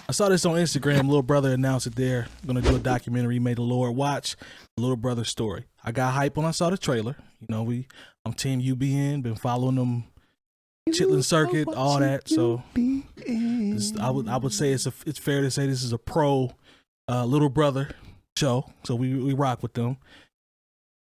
I saw this on Instagram. Little brother announced that they're gonna do a documentary. Made the Lord watch the little brother story. I got hype when I saw the trailer. You know, I'm Team UBN. Been following them, Chitlin Circuit, all that. So I would say it's fair to say this is a pro little brother show. So we rock with them.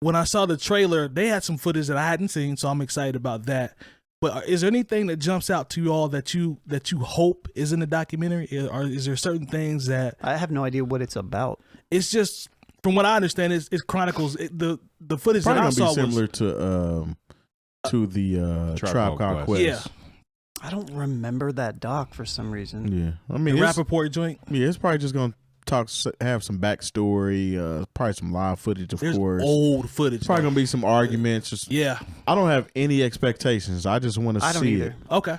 When I saw the trailer, they had some footage that I hadn't seen, so I'm excited about that. But is there anything that jumps out to you all that you hope is in the documentary, or is there certain things that I have no idea what it's about? It's just, from what I understand, it chronicles the footage Probably that I saw be similar was to the Tribe Called Quest. Yeah, I don't remember that doc for some reason. Yeah, I mean, the Rappaport joint. Yeah, it's probably just gonna have some backstory, probably some live footage, of course. Old footage. Probably gonna be some arguments. Just, yeah, I don't have any expectations. I just want to see I don't either. it. Okay.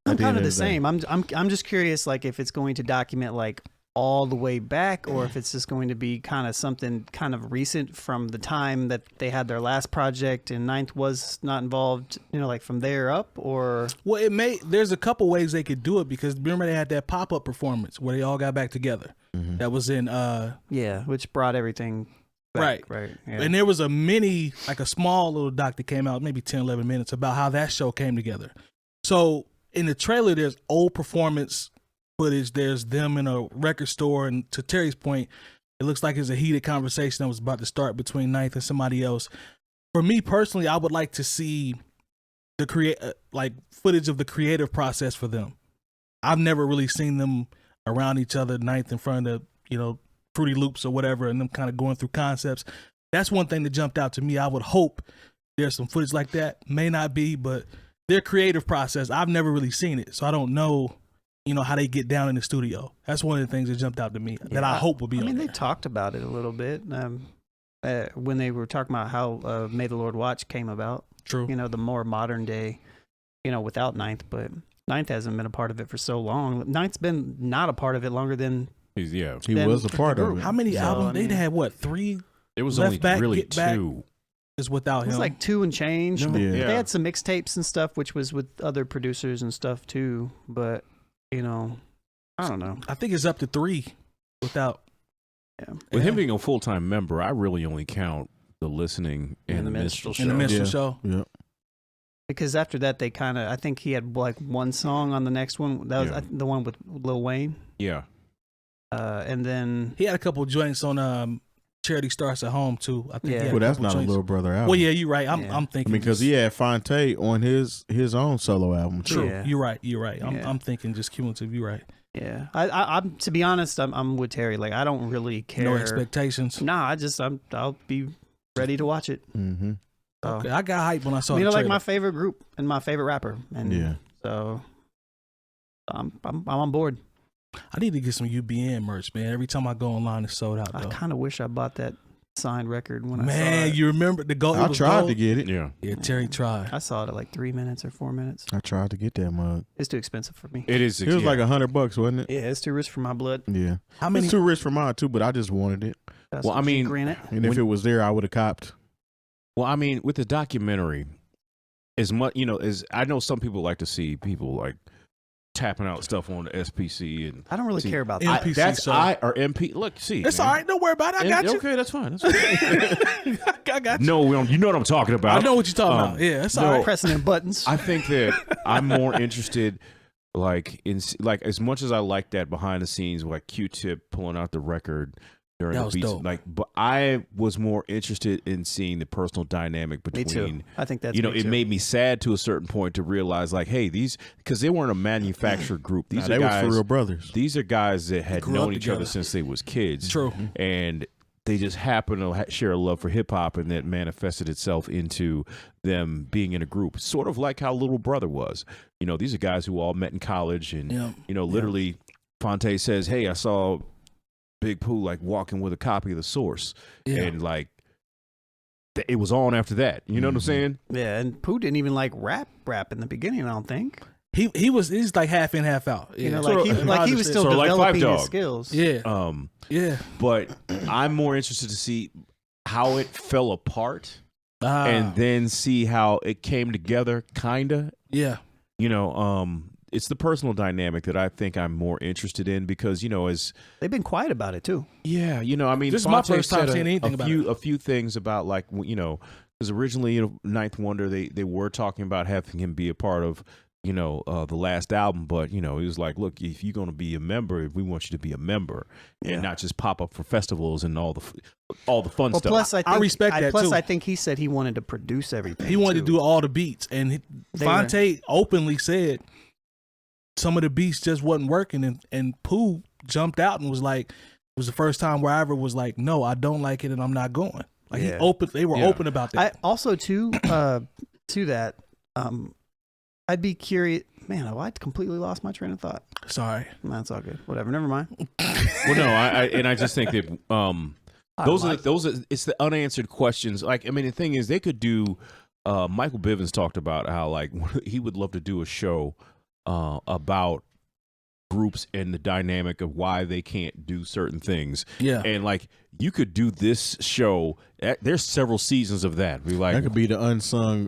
I'm kind of the same. I'm just curious, like, if it's going to document like all the way back, or if it's just going to be kind of something kind of recent from the time that they had their last project and Ninth was not involved, you know, like from there up, or... Well, there's a couple ways they could do it, because remember they had that pop-up performance where they all got back together. Mm-hmm. That was in... yeah, which brought everything back. Right. Yeah. And there was a small little doc that came out, maybe 10, 11 minutes, about how that show came together. So in the trailer, there's old performance footage. There's them in a record store, and to Terry's point, it looks like it's a heated conversation that was about to start between Ninth and somebody else. For me personally, I would like to see the footage of the creative process for them. I've never really seen them around each other, Ninth in front of, you know, Fruity Loops or whatever, and them kind of going through concepts. That's one thing that jumped out to me. I would hope there's some footage like that. May not be, but their creative process, I've never really seen it, so I don't know, you know, how they get down in the studio. That's one of the things that jumped out to me that I hope will be. I mean, they talked about it a little bit when they were talking about how May the Lord Watch came about. True. You know, the more modern day, you know, without Ninth, but Ninth hasn't been a part of it for so long. Ninth's been not a part of it longer than he was a part of it. How many albums? They had what, 3? It was Left only Back, really Get Back 2. Is without him. It was like 2 and change. No, They had some mixtapes and stuff, which was with other producers and stuff too. But, you know, I don't know. I think it's up to 3 without. Yeah. With him being a full-time member, I really only count the listening and the minstrel show. And the minstrel show. Yeah. Because after that, they kind of, I think he had like one song on the next one. That was the one with Lil Wayne. Yeah. And then he had a couple joints on Charity Starts at Home too. I think. Yeah. He had Well, that's couple not joints. a little brother album. Well, yeah, you're right. I'm thinking because he had Fonte on his own solo album too. True. Yeah. You're right. Yeah. I'm thinking just cumulative. You're right. Yeah, I'm to be honest, I'm with Terry. Like, I don't really care. No expectations. Nah, I'll be ready to watch it. Mm-hmm. So, Okay, I got hype when I saw. you the know, like trailer. my favorite group and my favorite rapper, and Yeah. so I'm on board. I need to get some UBN merch, man. Every time I go online, it's sold out. I Though. kind of wish I bought that signed record when I saw Man, it. you remember the gold? I tried to get it. Yeah. Yeah, Terry tried. I saw it at like 3 minutes or 4 minutes. I tried to get that mug. It's too expensive for me. It is. It was like $100, wasn't it? Yeah, it's too rich for my blood. Yeah. How many? It's too rich for mine too, but I just wanted it. That's Well, I mean, granted. And if it was there, I would have copped. Well, I mean, with the documentary, as much, you know, as I know some people like to see people like tapping out stuff on the SPC, and I don't really care about MP. that. that's so- or MP. Look, see, It's man. all right. Don't worry about it. I got you. Okay, that's fine. That's fine. I got you. No, we don't, you know what I'm talking about. I know what you're talking about. Yeah, it's all right. Pressing them buttons. I think that I'm more interested, like as much as I like that behind the scenes, like Q-Tip pulling out the record during That the was beats, dope. like, but I was more interested in seeing the personal dynamic Me between. too. I think that's You know, me it too. made me sad to a certain point to realize, like, hey, because they weren't a manufactured group. These Nah, are they guys, was for real brothers. These are guys that had grew known up each other together. since they was kids. True. And they just happened to share a love for hip hop, and that manifested itself into them being in a group, sort of like how Little Brother was. You know, these are guys who all met in college, and Yeah. you know, literally, Fonte says, "Hey, I saw Big Pooh like walking with a copy of The Source," Yeah. and like it was on after that. You know what I'm saying? Yeah, and Pooh didn't even like rap in the beginning, I don't think. He's like half in, half out. Yeah. You know, Sort like he was still sort of like Five developing Dog. his skills. Yeah. Yeah. But I'm more interested to see how it fell apart, Ah. and then see how it came together, kinda. Yeah. You know, it's the personal dynamic that I think I'm more interested in because as they've been quiet about it too. Yeah, I mean, this is my Fonte first time said seeing anything about it. A few things about because originally Ninth Wonder they were talking about having him be a part of the last album, but he was like, look, if you're going to be a member, we want you to be a member and not just pop up for festivals and all the fun stuff. Plus, I respect that plus too. I think he said he wanted to produce everything. He wanted to do all the beats, and Fonte openly said some of the beats just wasn't working, and Pooh jumped out and was like, it was the first time where I ever was like, no, I don't like it and I'm not going. Like they were open about that. I also too to that, I'd be curious. Man, I completely lost my train of thought. Sorry. That's all good. Whatever. Never mind. Well, no, I just think that those are it's the unanswered questions. Like, I mean, the thing is, they could do. Michael Bivins talked about how he would love to do a show about groups and the dynamic of why they can't do certain things. Yeah, and you could do this show. There's several seasons of that. That could be the unsung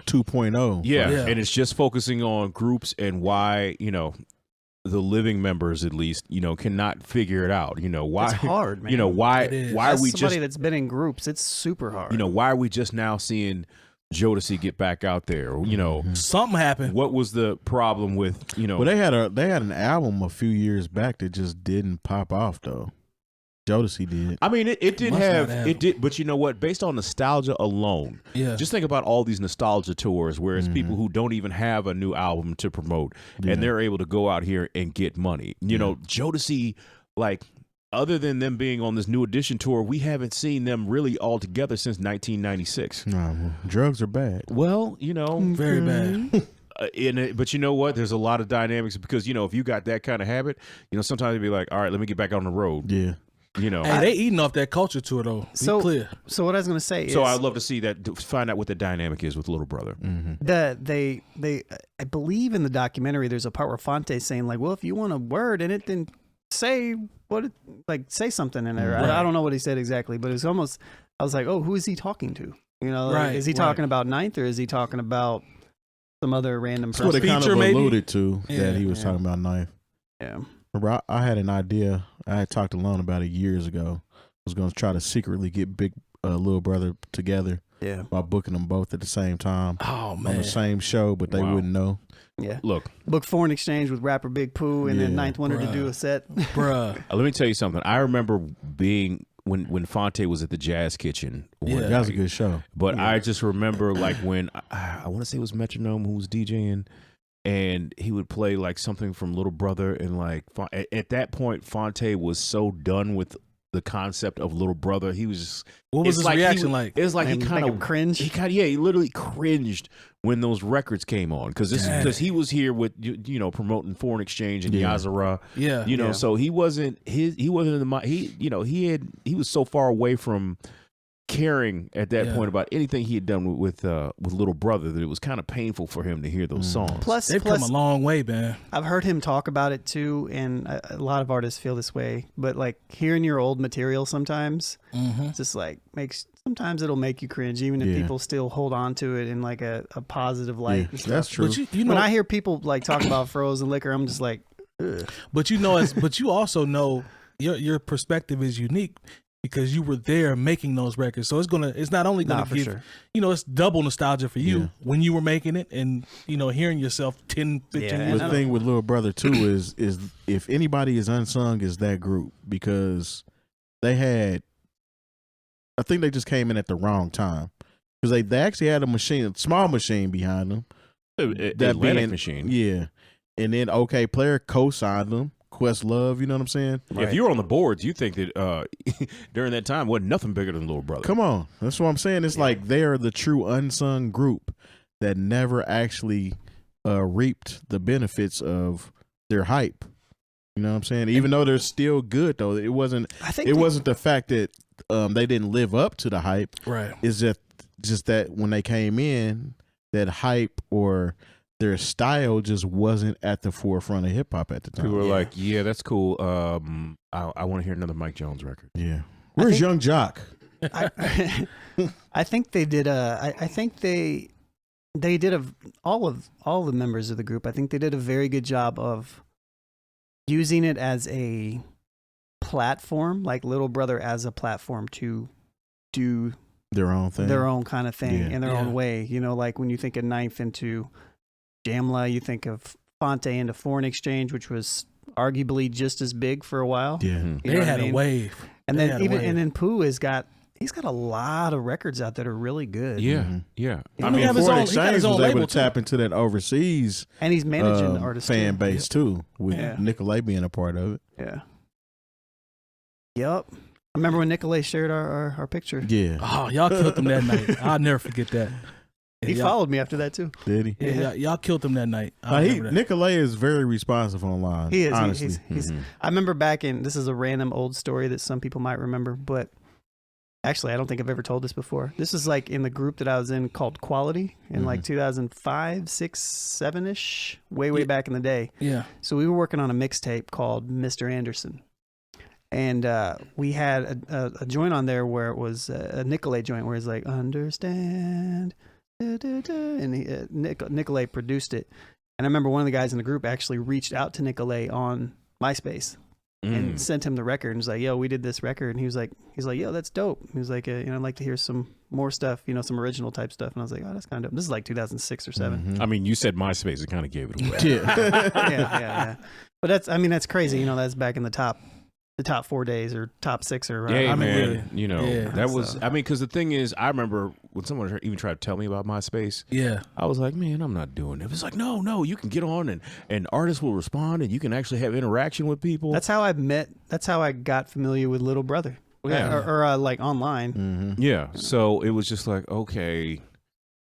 2.0. Yeah, and it's just focusing on groups and why the living members at least cannot figure it out. Why it's hard, man. Why As are we somebody just that's been in groups? It's super hard. Why are we just now seeing Jodeci get back out there? Something happened. What was the problem with Well, they had an album a few years back that just didn't pop off though. Jodeci did. I mean, it did, but you know what? Based on nostalgia alone, just think about all these nostalgia tours where it's people who don't even have a new album to promote, and they're able to go out here and get money. Jodeci, other than them being on this New Edition tour, we haven't seen them really all together since 1996. No, drugs are bad. Well, very bad. But you know what? There's a lot of dynamics because if you got that kind of habit, sometimes you'd be like, all right, let me get back on the road. Yeah. Hey, they eating off that culture tour though. Be clear. So what I was gonna say is, so I'd love to see that, find out what the dynamic is with Little Brother. They I believe in the documentary there's a part where Fonte's saying well, if you want a word in it, then say say something in there. Right. I don't know what he said exactly, but it's almost, I was like, oh, who is he talking to? Is he talking about Ninth, or is he talking about some other random person? That's what it kind of maybe? alluded to, that he was talking about Ninth. Yeah. Remember, I had an idea. I had talked to Lone about it years ago. I was going to try to secretly get Big Little Brother together. Yeah. By booking them both at the same time. Oh man. On the same show, but they wouldn't know. Yeah. Look. Book Foreign Exchange with rapper Big Pooh and then Ninth Wonder to do a set. Bruh. Let me tell you something. I remember being when Fonte was at the Jazz Kitchen. That was a good show. But I just remember when I want to say it was Metronome who was DJing. And he would play something from Little Brother, and at that point, Fonte was so done with the concept of Little Brother. He was just, what was his reaction like? It was like he kind of cringed. He literally cringed when those records came on because he was here with promoting Foreign Exchange and Yazara. Yeah, so he wasn't in the he was so far away from caring at that point about anything he had done with Little Brother that it was kind of painful for him to hear those songs. Plus, they've come a long way, man. I've heard him talk about it too, and a lot of artists feel this way. But hearing your old material sometimes, just sometimes it'll make you cringe, even if people still hold on to it in a positive light. Yeah, that's true. But when I hear people talk about frozen liquor, I'm just like, ugh. But but you also know your perspective is unique, because you were there making those records. So it's not only going to give, sure. It's double nostalgia for you when you were making it and, hearing yourself 10, 15 years. The thing with Little Brother too is if anybody is unsung is that group, because they had, I think they just came in at the wrong time, because they actually had a small machine behind them. Atlantic machine. Yeah. And then OK Player co-signed them. Questlove, you know what I'm saying? Right. If you were on the boards, you think that during that time wasn't nothing bigger than Little Brother. Come on, that's what I'm saying. It's like they are the true unsung group that never actually reaped the benefits of their hype. You know what I'm saying? Even though they're still good, though, it wasn't. Wasn't the fact that they didn't live up to the hype. Right. It's just that when they came in, that hype or their style just wasn't at the forefront of hip hop at the time. People were like, "Yeah, that's cool. I want to hear another Mike Jones record." Yeah, where's Young Jock? I think they did. I think they they did all the members of the group, I think they did a very good job of using it as a platform, like Little Brother as a platform to do their own thing, their own kind of thing in their own way. You know, like when you think of Ninth into Jamla, you think of Fonte into Foreign Exchange, which was arguably just as big for a while. Yeah, they had a wave, and then Pu he's got a lot of records out that are really good. Yeah, yeah. I mean, Foreign Exchange was able to tap into that overseas, and he's managing artists fan base too, with Nicolay being a part of it. Yeah. Yep. I remember when Nicolay shared our picture. Yeah. Oh, y'all killed him that night. I'll never forget that. He followed me after that too. Did he? Yeah, y'all killed him that night. Nicolay is very responsive online. He is. Honestly. He's I remember this is a random old story that some people might remember, but actually I don't think I've ever told this before. This is like in the group that I was in called Quality in like 2005, 6, 7-ish, way back in the day. Yeah. So we were working on a mixtape called Mr. Anderson. And we had a joint on there where it was a Nicolay joint where he's like, understand, da, da, da, and Nicolay produced it. And I remember one of the guys in the group actually reached out to Nicolay on MySpace and sent him the record and was like, yo, we did this record. And he's like, yo, that's dope. He was like, I'd like to hear some more stuff, some original type stuff. And I was like, oh, that's kind of dope. This is like 2006 or 7. I mean, you said MySpace, it kind of gave it away. Yeah. But that's crazy. That's back in the top 4 days or top 6 or yeah, man. That was. Because the thing is, I remember when someone even tried to tell me about MySpace. Yeah, I was like, man, I'm not doing it. It's like, no, you can get on and artists will respond and you can actually have interaction with people. That's how I met. That's how I got familiar with Little Brother. Yeah, or like online. Yeah, so it was just like, okay,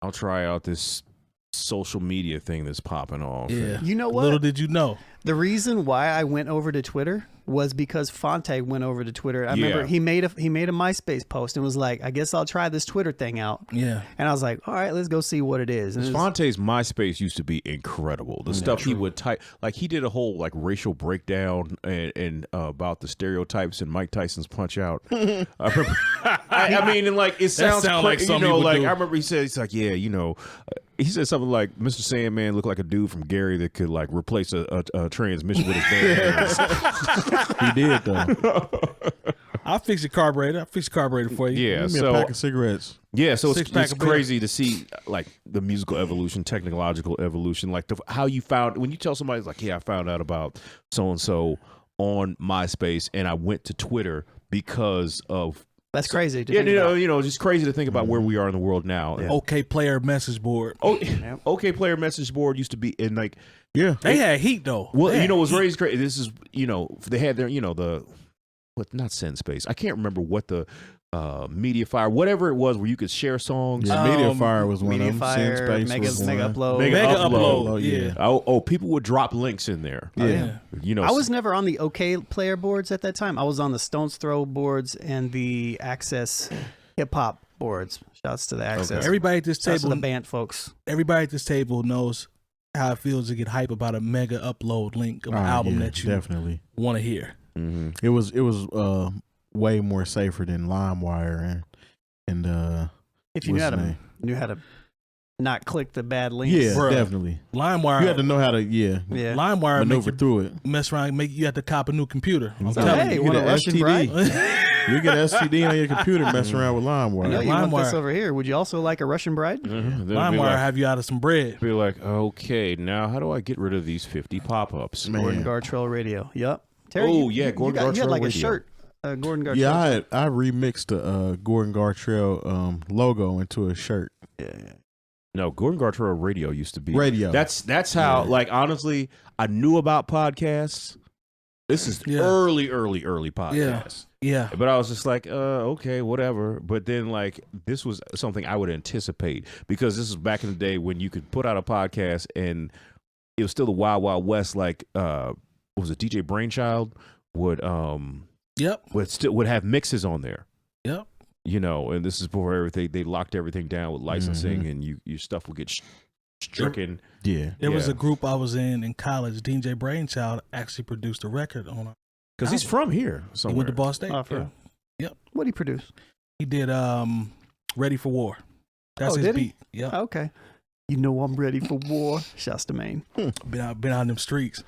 I'll try out this social media thing that's popping off. Yeah, you know what? Little did you know. The reason why I went over to Twitter was because Fonte went over to Twitter. I remember he made a MySpace post and was like, I guess I'll try this Twitter thing out. Yeah. And I was like, all right, let's go see what it is. And Fonte's MySpace used to be incredible. The stuff he would type, like he did a whole like racial breakdown and about the stereotypes in Mike Tyson's Punch Out. I remember, I mean, and like it sounds like something like do. I remember he said, he's like, he said something like Mr. Sandman looked like a dude from Gary that could like replace a transmission with his bare hands. He did though. I'll fix your carburetor. For you. Yeah, give me a pack of cigarettes. Yeah, so it's crazy to see like the musical evolution, technological evolution, like how you found when you tell somebody like, yeah, I found out about so and so on MySpace, and I went to Twitter because of. That's crazy. Just crazy to think about where we are in the world now. Yeah. OK Player message board. OK Player message board used to be in like. Yeah, they had heat though. Well, what's raised crazy. This is they had their not Send Space. I can't remember what the Media Fire, whatever it was, where you could share songs. Yeah, Media Fire was one of them. Send Space Mega Upload. Mega Upload. Yeah. Oh, people would drop links in there. Yeah. I was never on the OK Player boards at that time. I was on the Stones Throw boards and the Access Hip Hop boards. Shouts to the Access. Okay. Everybody at this table, the band folks. Everybody at this table knows how it feels to get hype about a Mega Upload link of an album that you definitely want to hear. Mm-hmm. It was way more safer than LimeWire and if you knew how to not click the bad links. Yeah, definitely. LimeWire, you had to know how to LimeWire maneuver through it. Mess around, you have to cop a new computer. I'm telling you, want a Russian bride? You get an STD on your computer messing around with LimeWire. I know you want this over here. Would you also like a Russian bride? LimeWire have you out of some bread. Be like, okay, now how do I get rid of these 50 pop-ups? Gordon Gartrell Radio. Yep. Terry, Gordon Gartrell you had like Radio. a shirt. Gordon Gartrell. Yeah, I remixed the Gordon Gartrell logo into a shirt. Yeah. No, Gordon Gartrell Radio used to be radio. That's how. Like honestly, I knew about podcasts. This is early podcasts. Yeah. But I was just like, okay, whatever. But then like this was something I would anticipate because this was back in the day when you could put out a podcast and it was still the Wild Wild West. Like, what was it? DJ Brainchild would would have mixes on there. Yep. And this is before everything. They locked everything down with licensing, and your stuff would get stricken. There was a group I was in college. DJ Brainchild actually produced a record on it because he's from here. Somewhere. He went to Ball State. Yep. What did he produce? He did Ready for War. That's his beat. Yeah. Okay. You know I'm ready for war. Shouts to Maine. Been out in them streets.